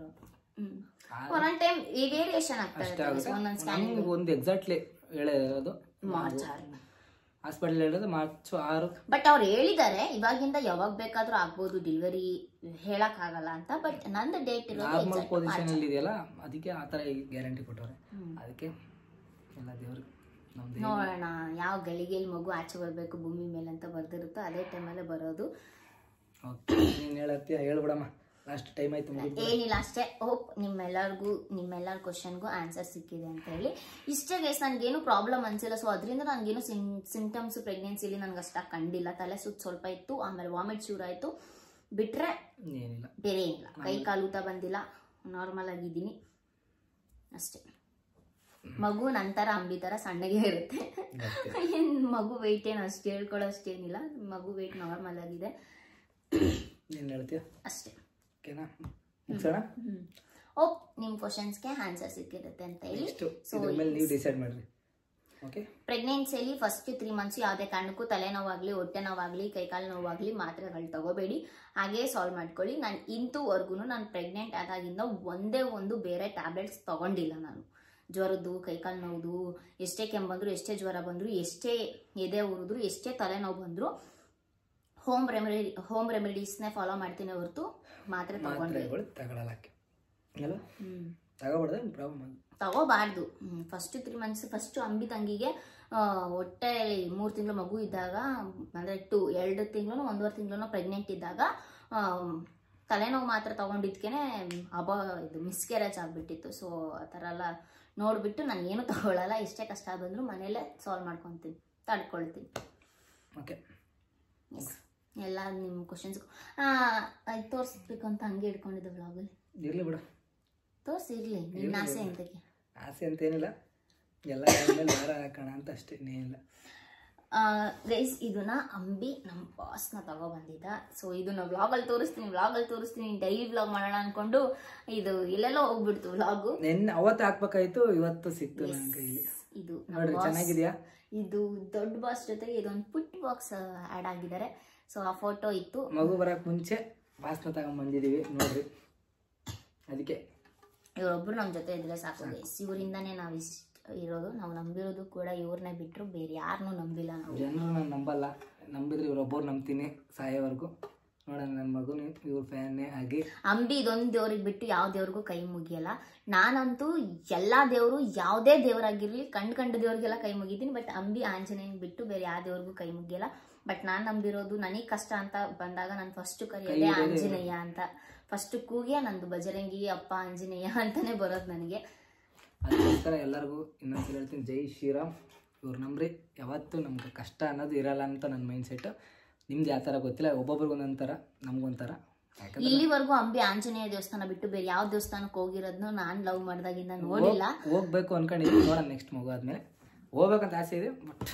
ಒಂದೊಂದು ಟೈಮ್ ವೇರಿಯೇಷನ್ ಆಗ್ತಾ ಇರುತ್ತೆ. ಒಂದೊಂದು ಸ್ಕ್ಯಾನಿಂಗ್ ಒಂದು ಎಕ್ಸಾಕ್ಟ್ಲಿ ಹೇಳಿರೋದು ಮಾರ್ಚ್ 6 ಹಾಸ್ಪಿಟಲ್ ಹೇಳೋದು ಮಾರ್ಚ್ 6. ಬಟ್ ಅವ್ರು ಹೇಳಿದ್ದಾರೆ ಇವಾಗಿಂದ ಯಾವಾಗ ಬೇಕಾದ್ರೂ ಆಗ್ಬೋದು ಡೆಲಿವರಿ, ಹೇಳಕ್ ಆಗಲ್ಲ ಅಂತ. ಬಟ್ ನಂದು ಡೇಟ್ ನಾರ್ಮಲ್ ಪೊಸಿಷನ್ ಅಲ್ಲಿ ಇದೆಯಲ್ಲ, ಅದಕ್ಕೆ ಆ ತರ ಗ್ಯಾರಂಟಿ ಕೊಟ್ಟವ್ರೆ. ಅದಕ್ಕೆ ಎಲ್ಲ ದೇವ್ರಿಗೆ ನೋಡೋಣ ಯಾವ ಗಳಿಗೆಯಲ್ಲಿ ಮಗು ಆಚೆ ಬರ್ಬೇಕು ಭೂಮಿ ಮೇಲೆ ಅಂತ ಬರ್ದಿರುತ್ತೋ ಅದೇ ಟೈಮಲ್ಲೇ ಬರೋದು. ನೀನ್ ಹೇಳತ್ತೀಯ ಹೇಳ್ಬಿಡಮ್ಮ, ಲಾಸ್ಟ್ ಟೈಮ್ ಆಯ್ತು. ಏನಿಲ್ಲ ಅಷ್ಟೇ. ಹೋಪ್ ನಿಮ್ಮೆಲ್ಲರ ಕ್ವಶನ್ಗೂ ಆನ್ಸರ್ ಸಿಕ್ಕಿದೆ ಅಂತ ಹೇಳಿ. ಇಷ್ಟೇ ಗೈಸ್, ನನಗೇನು ಪ್ರಾಬ್ಲಮ್ ಅನ್ಸಿಲ್ಲ. ಸೊ ಅದರಿಂದ ನನಗೇನು ಸಿಂಪ್ಟಮ್ಸ್ ಪ್ರೆಗ್ನೆನ್ಸಿಲಿ ನನಗೆ ಅಷ್ಟಾಗಿ ಕಂಡಿಲ್ಲ. ತಲೆ ಸುತ್ತ ಸ್ವಲ್ಪ ಇತ್ತು, ಆಮೇಲೆ ವಾಮಿಟ್ ಶುರು ಆಯಿತು, ಬಿಟ್ರೆ ಏನಿಲ್ಲ, ಬೇರೆ ಏನಿಲ್ಲ. ಕೈ ಕಾಲು ಊತ ಬಂದಿಲ್ಲ, ನಾರ್ಮಲ್ ಆಗಿದ್ದೀನಿ ಅಷ್ಟೇ. ಮಗು ನಂತರ ಅಂಬಿ ಥರ ಸಣ್ಣಗೆ ಇರುತ್ತೆ. ಏನು ಮಗು ವೆಯ್ಟ್ ಏನು ಅಷ್ಟು ಹೇಳ್ಕೊಳ್ಳೋ ಅಷ್ಟೇನಿಲ್ಲ. ಮಗು ವೆಯ್ಟ್ ನಾರ್ಮಲ್ ಆಗಿದೆ ಅಷ್ಟೇ. ಹೋಪ್ ನಿಮ್ಮ ಕ್ವಶನ್ಸ್ಗೆ ಆನ್ಸರ್ ಸಿಕ್ಕಿರುತ್ತೆ ಅಂತ ಹೇಳಿ. ಸೊ ಪ್ರೆಗ್ನೆನ್ಸಿಯಲ್ಲಿ ಫಸ್ಟ್ 3 months ಯಾವುದೇ ಕಾರಣಕ್ಕೂ ತಲೆನೋವಾಗಲಿ, ಹೊಟ್ಟೆ ನೋವಾಗಲಿ, ಕೈಕಾಲು ನೋವಾಗಲಿ ಮಾತ್ರೆಗಳು ತಗೋಬೇಡಿ, ಹಾಗೇ ಸಾಲ್ವ್ ಮಾಡ್ಕೊಳ್ಳಿ. ನಾನು ಇಂತವರೆಗೂ ನಾನು ಪ್ರೆಗ್ನೆಂಟ್ ಆದಾಗಿಂದ ಒಂದೇ ಒಂದು ಬೇರೆ ಟ್ಯಾಬ್ಲೆಟ್ಸ್ ತಗೊಂಡಿಲ್ಲ. ನಾನು ಜ್ವರದ್ದು, ಕೈಕಾಲು ನೋವುದು, ಎಷ್ಟೇ ಕೆಮ್ಮು ಬಂದರೂ, ಎಷ್ಟೇ ಜ್ವರ ಬಂದರೂ, ಎಷ್ಟೇ ಎದೆ ಉರಿದ್ರು, ಎಷ್ಟೇ ತಲೆನೋವು ಬಂದರೂ ಹೋಮ್ ರೆಮಿಡೀಸ್ನೇ ಫಾಲೋ ಮಾಡ್ತೀನಿ ಹೊರತು ಮಾತ್ರೆ ತಗೋಬಾರ್ದು. ಫಸ್ಟ್ 3 months ಫಸ್ಟ್ ಅಂಬಿ ತಂಗಿಗೆ ಹೊಟ್ಟೆ 3 ತಿಂಗಳು ಮಗು ಇದ್ದಾಗ, ಅಂದರೆ 2 ತಿಂಗಳು 1.5 ತಿಂಗಳು ಪ್ರೆಗ್ನೆಂಟ್ ಇದ್ದಾಗ ತಲೆನೋವು ಮಾತ್ರ ತಗೊಂಡಿದ್ಕೇನೆ ಇದು ಮಿಸ್ಕ್ಯಾರೇಜ್ ಆಗಿಬಿಟ್ಟಿತ್ತು. ಸೊ ಆ ಥರ ಎಲ್ಲ ನೋಡಿಬಿಟ್ಟು ನಾನು ಏನು ತಗೊಳ್ಳಲ್ಲ. ಎಷ್ಟೇ ಕಷ್ಟ ಬಂದರೂ ಮನೇಲೆ ಸಾಲ್ವ್ ಮಾಡ್ಕೊತೀನಿ, ತಡ್ಕೊಳ್ತೀನಿ. ಓಕೆ, ಎಸ್, ಎಲ್ಲ ನಿಮ್ಮ ಕ್ವಶನ್ಸ್ ತೋರಿಸ್ಬೇಕು ಅಂತ ಹಂಗೆ ಇಟ್ಕೊಂಡಿದ್ದೆ ವ್ಲಾಗಲ್ಲಿ. ಇರಲಿ ಬಿಡು, ತೋರಿಸಿರ್ಲಿ. ನಿನ್ನ ಆಸೆ ಎಂತಕ್ಕೆ? ಆಸೆ ಅಂತೇನಿಲ್ಲ, ಎಲ್ಲ ವಾರ ಹಾಕೋಣ ಅಂತ ಅಷ್ಟೇ, ಏನಿಲ್ಲ. ಗೈಸ್, ಇದನ್ನ ಅಂಬಿ ನಮ್ಮ ಬಾಸ್ನ ತಗೊಬಂದಿದ್ದ. ಸೊ ಇದನ್ನ ವ್ಲಾಗಲ್ಲಿ ತೋರಿಸ್ತೀನಿ, ಡೈಲಿ ವ್ಲಾಗ್ ಮಾಡೋಣ ಅನ್ಕೊಂಡು ಇದು ಎಲ್ಲೆಲ್ಲೋ ಹೋಗ್ಬಿಡ್ತು ವ್ಲಾಗು. ಅವತ್ತು ಹಾಕ್ಬೇಕಾಯ್ತು, ಇವತ್ತು ಸಿಕ್ತು ನನ್ನ ಕೈಲಿ. ಇದು ಚೆನ್ನಾಗಿದೆಯಾ? ಇದು ದೊಡ್ಡ ಬಾಸ್ ಜೊತೆಗೆ ಇದೊಂದು ಪುಟ್ ಬಾಕ್ಸ್ ಆ್ಯಡ್ ಆಗಿದ್ದಾರೆ. ಸೊ ಆ ಫೋಟೋ ಇತ್ತು. ಮಗು ಬರಕ್ಕೆ ಮುಂಚೆ ಬಾಸ್ನ ತಗೊಂಡ್ಬಂದಿದ್ದೀವಿ ನೋಡ್ರಿ. ಅದಕ್ಕೆ ಇವರೊಬ್ರು ನಮ್ಮ ಜೊತೆ ಇದ್ರೆ ಸಾಕು ಗೈಸ್. ಇವರಿಂದಾನೇ ನಾವು ಇರೋದು. ನಾವು ನಂಬಿರೋದು ಕೂಡ ಇವ್ರನ್ನೇ ಬಿಟ್ಟರು ಬೇರೆ ಯಾರನ್ನೂ ನಂಬಿಲ್ಲ ನಾವು. ಜನರು ನಾನು ನಂಬಲ್ಲ, ನಂಬಿದ್ರೆ ಇವರೊಬ್ಬರು ನಂಬ್ತೀನಿ ಸಾಯೋವರೆಗೂ. ನೋಡೋಣ, ನನ್ನ ಮಗುನು ಇವ್ರ ಫ್ಯಾನೇ ಆಗಿ. ಅಂಬಿ ಇದೊಂದು ದೇವ್ರಿಗೆ ಬಿಟ್ಟು ಯಾವ ದೇವ್ರಿಗೂ ಕೈ ಮುಗಿಯಲ್ಲ. ನಾನಂತೂ ಎಲ್ಲ ದೇವರು, ಯಾವುದೇ ದೇವರಾಗಿರ್ಲಿ, ಕಂಡು ದೇವ್ರಿಗೆಲ್ಲ ಕೈ ಮುಗಿತೀನಿ. ಬಟ್ ಅಂಬಿ ಆಂಜನೇಯನ್ ಬಿಟ್ಟು ಬೇರೆ ಯಾವ ದೇವ್ರಿಗೂ ಕೈ ಮುಗಿಯಲ್ಲ. ಬಟ್ ನಾನು ನಂಬಿರೋದು, ನನಗೆ ಕಷ್ಟ ಅಂತ ಬಂದಾಗ ನಾನು ಫಸ್ಟ್ ಕರೆಯೋದೇ ಆಂಜನೇಯ ಅಂತ. ಫಸ್ಟ್ ಕೂಗಿ ನಂದು ಬಜರಂಗಿ ಅಪ್ಪ ಆಂಜನೇಯ ಅಂತಾನೆ ಬರೋದು ನನಗೆ. ಅದಕ್ಕೋಸ್ಕರ ಎಲ್ಲರಿಗೂ ಇನ್ನೊಂದ್ಸಲ ಹೇಳ್ತೀನಿ, ಜೈ ಶ್ರೀರಾಮ್. ಇವ್ರು ನಂಬ್ರಿ, ಯಾವತ್ತೂ ನಮ್ಗೆ ಕಷ್ಟ ಅನ್ನೋದು ಇರಲ್ಲ ಅಂತ ನನ್ನ ಮೈಂಡ್ ಸೆಟ್. ನಿಮ್ದು ಯಾವ ಥರ ಗೊತ್ತಿಲ್ಲ, ಒಬ್ಬೊಬ್ರಿಗೆ ಒಂದೊಂಥರ, ನಮ್ಗೊಂಥರ. ಇಲ್ಲಿವರೆಗೂ ಅಂಬಿ ಆಂಜನೇಯ ದೇವಸ್ಥಾನ ಬಿಟ್ಟು ಬೇರೆ ಯಾವ ದೇವಸ್ಥಾನಕ್ಕೆ ಹೋಗಿರೋದನ್ನು ನಾನು ಲವ್ ಮಾಡಿದಾಗಿಂದ ನೋಡಿಲ್ಲ. ಹೋಗ್ಬೇಕು ಅನ್ಕೊಂಡಿದ್ದೀನಿ, ನೋಡೋಣ ನೆಕ್ಸ್ಟ್ ಮಗು ಆದ್ಮೇಲೆ ಹೋಗ್ಬೇಕಂತ ಆಸೆ ಇದೆ. ಬಟ್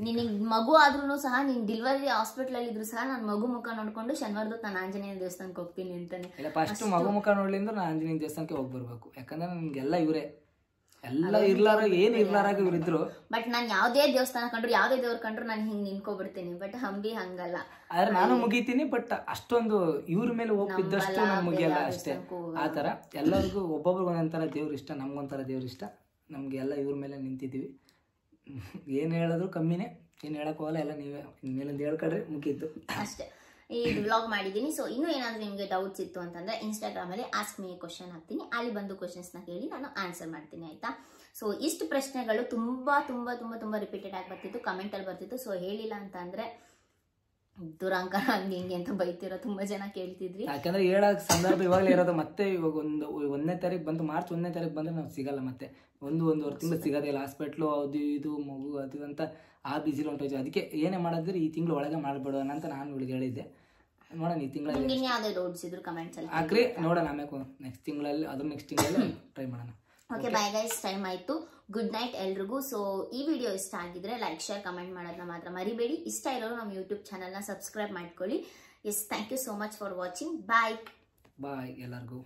ನಿನಗೆ ಮಗು ಆದ್ರೂ ಸಹ, ನೀನ್ ಡೆಲಿವರಿ ಹಾಸ್ಪಿಟಲ್ ಇದ್ರು ಸಹ ನಾನು ಮಗು ಮುಖ ನೋಡ್ಕೊಂಡು ಶನಿವಾರದ ನಾನು ಆಂಜನೇಯ ದೇವಸ್ಥಾನಕ್ಕೆ ಹೋಗ್ತೀನಿ ಅಂತಾನೆ. ಇಲ್ಲ, ಫಸ್ಟ್ ಮಗು ಮುಖ ನೋಡ್ಲಿಂದ್ರೆ ನಾನು ಆಂಜನೇಯ ದೇವಸ್ಥಾನಕ್ಕೆ ಹೋಗಿ ಬರ್ಬೇಕು. ಯಾಕಂದ್ರೆ ನನ್ಗೆಲ್ಲ ಇವರೇ, ಎಲ್ಲ ಇರ್ಲಾರ ಏನು ಇರ್ಲಾರಾಗ ಇವರಿದ್ರು. ಬಟ್ ನಾನು ಯಾವುದೇ ದೇವಸ್ಥಾನ ಕಂಡ್ರು, ಯಾವುದೇ ದೇವ್ರ ಕಂಡ್ರು ನಾನು ಹಿಂಗ್ ನಿನ್ಕೋಬಿಡ್ತೀನಿ. ಬಟ್ ಅಂಬಿ ಹಂಗಲ್ಲ. ಆದ್ರೆ ನಾನು ಮುಗಿತೀನಿ, ಬಟ್ ಅಷ್ಟೊಂದು ಇವ್ರ ಮೇಲೆ ಹೋಗ್ತಿದ್ದಷ್ಟು ನಮ್ಗೆ ಮುಗಿಯಲ್ಲ ಅಷ್ಟೇ. ಆ ತರ ಎಲ್ಲರಿಗೂ ಒಬ್ಬೊಬ್ರಿಗೆ ಒಂದೊಂಥರ ದೇವ್ರ ಇಷ್ಟ, ನಮ್ಗೊಂಥರ ದೇವ್ರ ಇಷ್ಟ. ನಮ್ಗೆ ಎಲ್ಲ ಇವ್ರ ಮೇಲೆ ನಿಂತಿದ್ದೀವಿ. ಏನು ಹೇಳಿದ್ರು ಕಮ್ಮಿನೇ, ಏನು ಹೇಳಕ್ ಹೋಗಲ್ಲ. ಎಲ್ಲ ನೀವೇ ಇನ್ಮೇಲಿಂದ ಹೇಳ್ಕೊಡ್ರಿ, ಮುಗೀತು ಅಷ್ಟೇ. ಈ ವ್ಲಾಗ್ ಮಾಡಿದ್ದೀನಿ. ಸೊ ಇನ್ನೂ ಏನಾದರೂ ನಿಮಗೆ ಡೌಟ್ಸ್ ಇತ್ತು ಅಂತಂದರೆ ಇನ್ಸ್ಟಾಗ್ರಾಮಲ್ಲಿ ಆಸ್ಕ್ ಮೀ ಕ್ವಶನ್ ಹಾಕ್ತೀನಿ. ಅಲ್ಲಿ ಬಂದು ಕ್ವಶನ್ಸ್ನ ಕೇಳಿ ನಾನು ಆನ್ಸರ್ ಮಾಡ್ತೀನಿ, ಆಯಿತಾ? ಸೊ ಇಷ್ಟು ಪ್ರಶ್ನೆಗಳು ತುಂಬ ತುಂಬ ತುಂಬ ತುಂಬ ರಿಪೀಟೆಡ್ ಆಗಿ ಬರ್ತಿತ್ತು, ಕಮೆಂಟಲ್ಲಿ ಬರ್ತಿತ್ತು. ಸೊ ಹೇಳಿಲ್ಲ ಅಂತ ಅಂದರೆ ದುರಂಕಾರ ಹಂಗೆ ಹಿಂಗೆ ಅಂತ ಬೈತಿರೋ ತುಂಬ ಜನ ಕೇಳ್ತಿದ್ರಿ. ಯಾಕಂದ್ರೆ ಹೇಳೋಕೆ ಸಂದರ್ಭ ಇವಾಗಲೇ ಇರೋದು. ಮತ್ತೆ ಇವಾಗ 1ನೇ ತಾರೀಕು ಬಂತು, ಮಾರ್ಚ್ 1ನೇ ತಾರೀಕು ಬಂದರೆ ನಾವು ಸಿಗಲ್ಲ. ಮತ್ತೆ 1-1.5 ತಿಂಗಳು ಸಿಗೋದಿಲ್ಲ. ಹಾಸ್ಪಿಟ್ಲು ಅದು ಇದು ಮಗು ಅದು ಅಂತ ಆ ಬಿಸಿಲು ಹೊಂಟೋಯ್ತು. ಅದಕ್ಕೆ ಏನೇ ಮಾಡಿದ್ರೆ ಈ ತಿಂಗಳು ಒಳಗೆ ಮಾಡಿಬಿಡೋಣ ಅಂತ ನಾನು ಇವಳಿಗೆ ಹೇಳಿದ್ದೆ. ನೋಡೋಣ ಈ ತಿಂಗಳಲ್ಲಿ ಯಾವುದೇ ಡೌಟ್ಸ್ ಇದ್ರು ಕಮೆಂಟ್ಸ್ ಅಲ್ಲಿ ಹಾಕ್ರಿ, ನೋಡೋಣ. ಆಮೇಲೆ ನೆಕ್ಸ್ಟ್ ತಿಂಗಳಲ್ಲಿ ಟ್ರೈ ಮಾಡೋಣ. ಓಕೆ, ಬಾಯ್ ಗೈಸ್, ಟೈಮ್ ಆಯಿತು. ಗುಡ್ ನೈಟ್ ಎಲ್ರಿಗೂ. ಸೊ ಈ ವಿಡಿಯೋ ಇಷ್ಟ ಆಗಿದ್ರೆ ಲೈಕ್ ಶೇರ್ ಕಮೆಂಟ್ ಮಾಡೋದನ್ನ ಮಾತ್ರ ಮರಿಬೇಡಿ. ಇಷ್ಟ ಇರೋರು ನಮ್ಮ ಯೂಟ್ಯೂಬ್ ಚಾನಲ್ನ ಸಬ್ಸ್ಕ್ರೈಬ್ ಮಾಡ್ಕೊಳ್ಳಿ. Yes, thank you so much for watching. Bye ಎಲ್ಲರಿಗೂ.